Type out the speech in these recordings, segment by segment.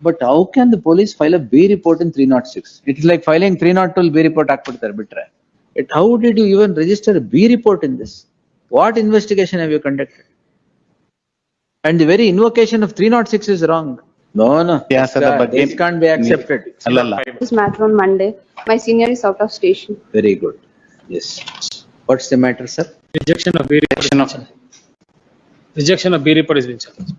But how can the police file a B report in 306? It is like filing 302 B report ಹಾಕ್ಬಿಡ್ತಾರೆ ಬಿಟ್ರೆ. How did you even register a B report in this? What investigation have you conducted? And the very invocation of 306 is wrong. No. This can't be accepted. This matter on Monday. My senior is out of station. Very good. Yes. What's the matter, sir? Rejection of B report. Rejection of B report is being challenged.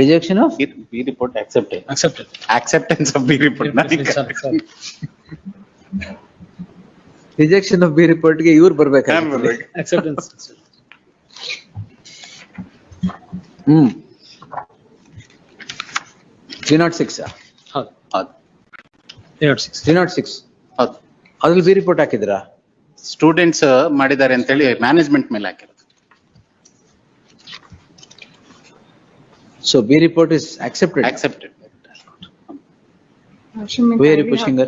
Rejection of? B report accepted. Accepted. Acceptance of B report. Sorry. Rejection of B report ಗೆ ಇವ್ರು ಬರ್ಬೇಕಾಗಿತ್ತು. Acceptance. 306. ಹೌದು. 306. 306. ಹೌದು. ಅದ್ರಲ್ಲಿ B report ಹಾಕಿದ್ರಾ? Students ಮಾಡಿದ್ದಾರೆ ಅಂತ ಹೇಳಿ management ಮೇಲೆ ಹಾಕಿರೋದು. So B report is accepted. Accepted. Where are you pushing her?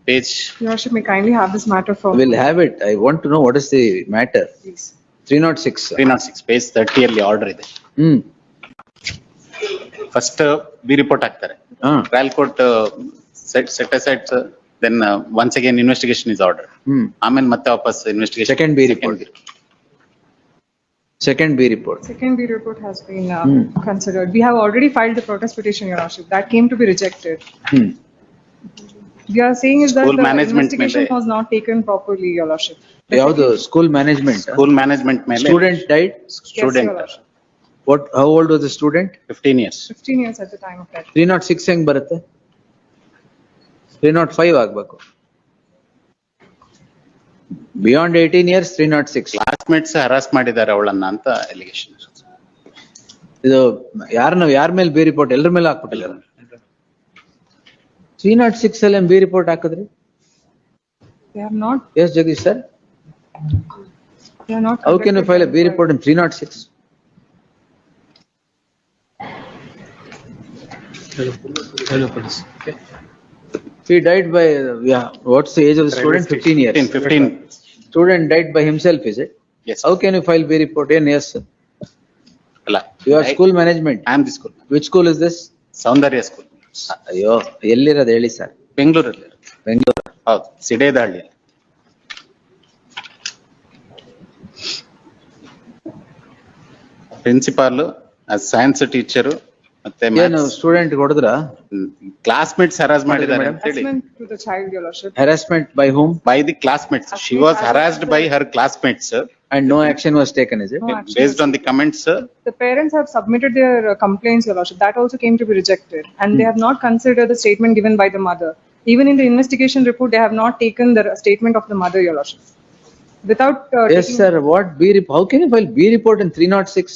Page. Your Worship, may kindly have this matter for. We'll have it. I want to know what is the matter. Please. 306. 306 page 30 ಅಲ್ಲಿ order ಇದೆ. First B report ಹಾಕ್ತಾರೆ. Trial court set aside then once again investigation is order. ಆಮೇಲೆ ಮತ್ತೆ ವಾಪಸ್ investigation. Second B report. Second B report. Second B report has been considered. We have already filed the protest petition, Your Worship. That came to be rejected. We are saying is that School the management investigation ಮೇಲೆ- was not taken properly, Your Worship. ಯಾವುದು school management? School management ಮೇಲೆ Student died? Yes, Your student Worship. What? How old was the student? 15 years. 15 years at the time of death. 306 ಹೆಂಗ್ ಬರುತ್ತೆ? 305 ಆಗ್ಬೇಕು. Beyond 18 years, 306. Classmates ಹರಾಸ್ ಮಾಡಿದ್ದಾರೆ ಅವಳನ್ನ ಅಂತ allegation. ಇದು ಯಾರ ಮೇಲೆ B report? ಎಲ್ಲರ ಮೇಲೆ ಹಾಕ್ಬಿಟ್ಟಿಲ್ಲ. 306 ಅಲ್ಲಿ B report ಹಾಕಿದ್ರಿ? They have not. Yes, Jagdish sir. They are not. How can you file a B report in 306? Okay. He died by, what's the age of the student? 15 years. 15. Student died by himself, is it? Yes. How can you file B report? Yes, sir. ಅಲ್ಲ. You are school management. I am the school. Which school is this? Soundarya school. ಅಯ್ಯೋ, ಎಲ್ಲಿರೋದು ಹೇಳಿ sir? ಬೆಂಗಳೂರಲ್ಲಿ. ಬೆಂಗಳೂರು. ಹೌದು, ಸಿಡೇದಹಳ್ಳಿ. Principal, science teacher ಮತ್ತೆ ಏನು student ಹೊಡೆದ್ರ? Classmates ಹರಾಸ್ ಮಾಡಿದ್ದಾರೆ ಅಂತ ಹೇಳಿ. Harassment to the child, Your Worship. Harassment by whom? By the classmates. She was harassed by her classmates, sir. And no action was taken, is it? No action. Based on the comments, sir. The parents have submitted their complaints, Your Worship. That also came to be rejected. And they have not considered the statement given by the mother. Even in the investigation report, they have not taken the statement of the mother, Your Worship. Without. Yes, taking- sir. What B report? How can you file B report in 306?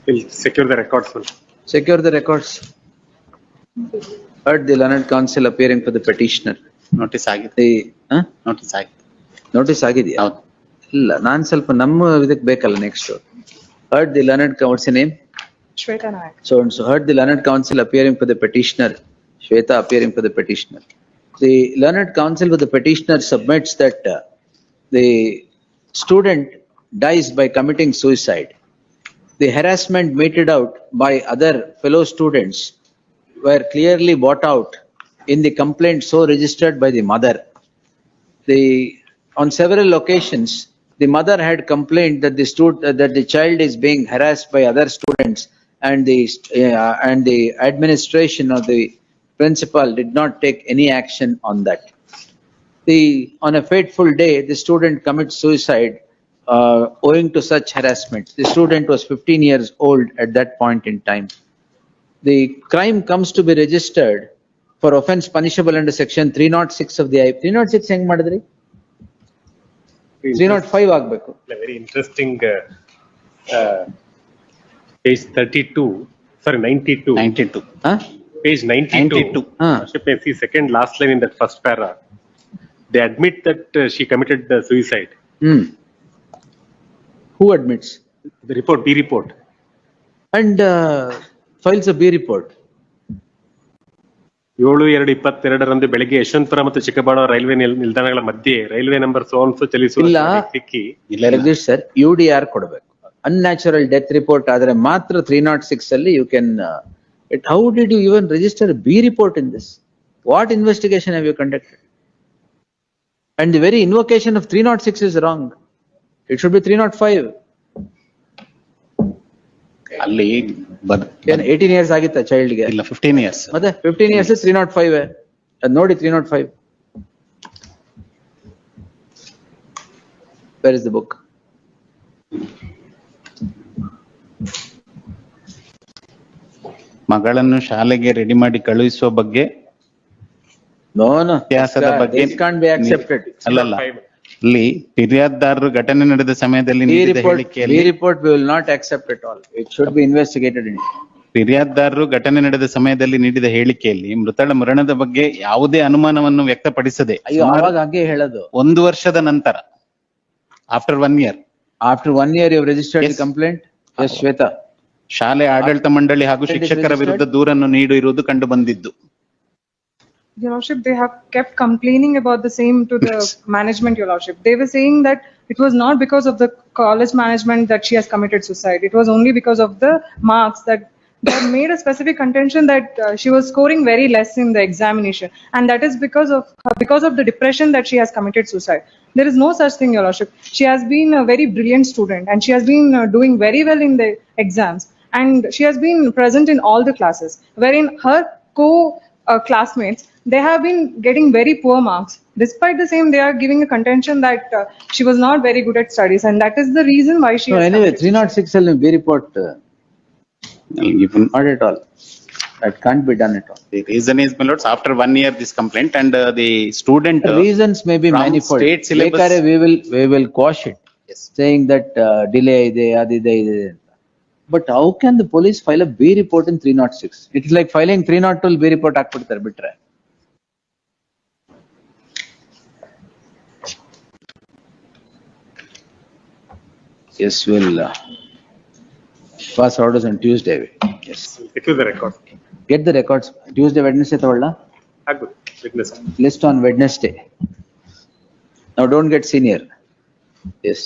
Will secure the records. Secure the records. Heard the learned counsel appearing for the petitioner. Notice ಆಗಿದೆ. The, notice ಆಗಿದೆ. notice ಆಗಿದೆಯಾ? ಹೌದು. ಇಲ್ಲ, ನಾನ್ ಸ್ವಲ್ಪ ನಮ್ಮ ಇದಕ್ಕೆ ಬೇಕಲ್ಲ next. Heard the learned, what's your name? Shweta Nayak. So heard the learned counsel appearing for the petitioner. Shweta appearing for the petitioner. The learned counsel for the petitioner submits that the student dies by committing suicide. The harassment meted out by other fellow students were clearly brought out in the complaint so registered by the mother. On several occasions, the mother had complained that the child is being harassed by other students, and the administration of the principal did not take any action on that. On a fateful day, the student commits suicide owing to such harassment. The student was 15 years old at that point in time. The crime comes to be registered for offense punishable under section 306 of the IP. 306 ಹೆಂಗ್ ಮಾಡಿದ್ರಿ? 305 ಆಗ್ಬೇಕು. Very interesting. Page 32. Sorry, 92. 92. Page 92. 92. Worship, may see second last line in that first paragraph. They admit that she committed suicide. Who admits? The report, B report. And files a B report. 7/2/22 ಬೆಳಗ್ಗೆ ಯಶವಂತಪುರ ಮತ್ತು Chikkaballapur railway ನಿಲ್ದಾಣಗಳ ಮಧ್ಯೆ railway number ಸೋನ್ಸು ಚಲಿಸುವ ಇಲ್ಲ. ಸಿಕ್ಕಿ Jagdish sir, UDR ಕೊಡಬೇಕು. unnatural death report ಆದರೆ ಮಾತ್ರ 306 ಅಲ್ಲಿ you can, how did you even register a B report in this? What investigation have you conducted? And the very invocation of 306 is wrong. It should be 305. ಅಲ್ಲಿ ಏನು 18 years ಆಗಿತ್ತಾ ಚೈಲ್ಡ್ಗೆ? ಇಲ್ಲ 15 years. ಮತ್ತೆ 15 years 305 ಅದ್ ನೋಡಿ 305. Where is the book? ಮಗಳನ್ನು ಶಾಲೆಗೆ ready ಮಾಡಿ ಕಳುಹಿಸುವ ಬಗ್ಗೆ No, no. ಇತಿಹಾಸದ ಬಗ್ಗೆ This can't be accepted. ಅಲ್ಲಲ್ಲ, ಅಲ್ಲಿ ಫಿರ್ಯಾದಿದಾರರು ಘಟನೆ ನಡೆದ ಸಮಯದಲ್ಲಿ ನೀಡಿದ ಹೇಳಿಕೆಯಲ್ಲಿ B report we will not accept at all. It should be investigated in it. ಫಿರ್ಯಾದಿದಾರರು ಘಟನೆ ನಡೆದ ಸಮಯದಲ್ಲಿ ನೀಡಿದ ಹೇಳಿಕೆಯಲ್ಲಿ ಮೃತಳ ಮರಣದ ಬಗ್ಗೆ ಯಾವುದೇ ಅನುಮಾನವನ್ನು ವ್ಯಕ್ತಪಡಿಸದೆ ಅಯ್ಯೋ, ಅವಾಗ ಹಾಗೆ ಹೇಳೋದು. 1 ವರ್ಷದ ನಂತರ, after 1 year, After 1 year you have registered the Yes. complaint? Yes, Shweta. ಶಾಲೆ ಆಡಳಿತ ಮಂಡಳಿ ಹಾಗೂ ಶಿಕ್ಷಕರ ವಿರುದ್ಧ ದೂರನ್ನು ನೀಡಿರುವುದು ಕಂಡು ಬಂದಿದ್ದು. Your Lordship, they have kept complaining about the same to the management, Your Lordship. They were saying that it was not because of the college management that she has committed suicide. It was only because of the marks that they have made a specific contention that she was scoring very less in the examination. And that is because of the depression that she has committed suicide. There is no such thing, Your Lordship. She has been a very brilliant student and she has been doing very well in the exams. And she has been present in all the classes, wherein her classmates, they have been getting very poor marks. Despite the same, they are giving a contention that she was not very good at studies, and that is the reason why she. So has anyway, committed 306 ಅಲ್ಲಿ B report, Even not at all. That can't be done at all. the reason is, my lords, after 1 year this complaint and the student The reasons may be from manifold. state syllabus- ಬೇಕಾದ್ರೆ we will quash it, Yes. saying that delay ಇದೆ, ಅದಿದೆ, ಇದೆ ಅಂತ. But how can the police file a B report in 306? It is like filing 302 B report ಹಾಕ್ಬಿಡ್ತಾರೆ ಬಿಟ್ರೆ. Yes, we'll pass orders on Tuesday. Yes. It will the record. Get the records. Tuesday, Wednesday ತಗೊಳ್ಳ? Agud, witness. List on Wednesday. Now don't get senior. Yes.